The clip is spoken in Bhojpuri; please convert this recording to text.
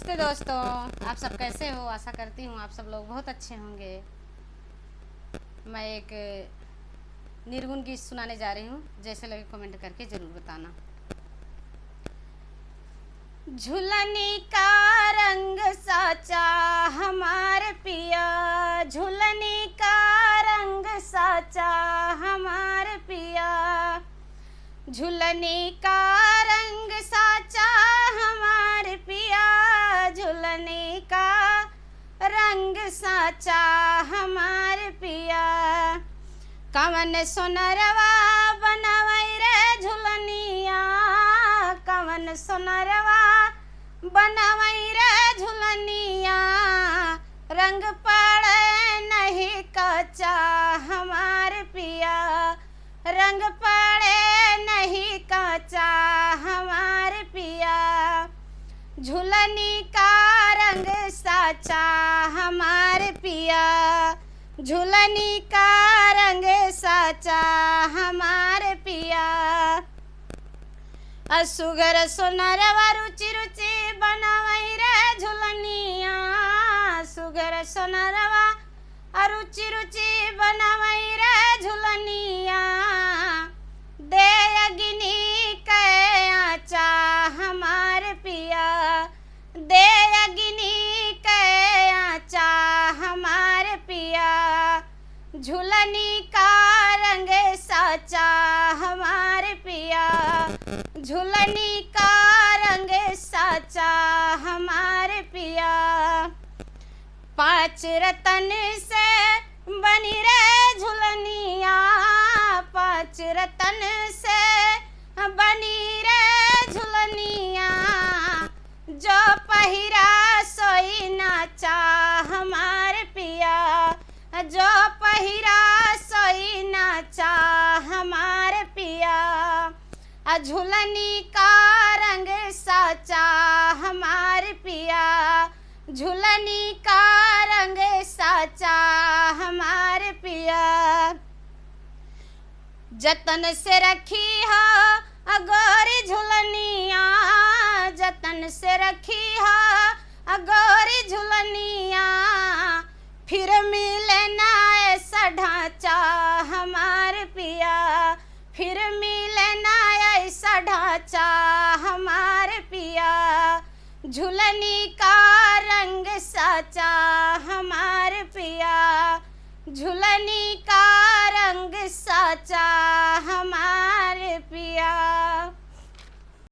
नमस्ते दोस्तों, आप सब कैसे हो। आशा करती हूँ आप सब लोग बहुत अच्छे होंगे। मैं एक निर्गुण गीत सुनाने जा रही हूँ, जैसे लगे कमेंट करके ज़रूर बताना। झुलनी का रंग साचा हमार पिया, झुलनी का रंग साचा हमार पिया, झुलनी का रंग साचा हमार पिया, झुलनी का रंग साचा हमार पिया। कवन सोनरवा बनवै रे झुलनिया, कवन सोनरवा बनवै रे झुलनिया, रंग पड़े नहीं कच्चा हमार पिया, रंग पड़े नहीं कच्चा हमार पिया। झुलनी का रंग साचा हमार पिया, झुलनी का रंग साचा हमार पिया। असुगर सोनरवा रुचि रुचि बनवै रे झुलनिया, सुगर सोनरवा रुचि रुचि बनवै रे झुलनिया, दे अग्नि के आचा हमार पिया, दे अग्नि के आचा हमार पिया। झुलनी का रंग साचा हमार पिया, झुलनी का रंग साचा हमार पिया। पांच रतन से बनी रे झुलनिया, पांच रतन से बनी रे झुलनिया, जो पहिरा सोई नाचा हमार पिया, जो पहिरा सोई नाचा हमार पिया। झुलनी का रंग साचा हमार पिया, झुलनी का रंग साचा हमार पिया। जतन से रखी हो गोरी झुलनिया, जतन से रखी हो गोरी झुलनिया, फिर मिले ना ऐसा ढांचा हमार पिया, फिर मिले ना ऐसा ढांचा हमार पिया। झुलनी का रंग साचा हमार पिया, झुलनी का रंग साचा हमार पिया।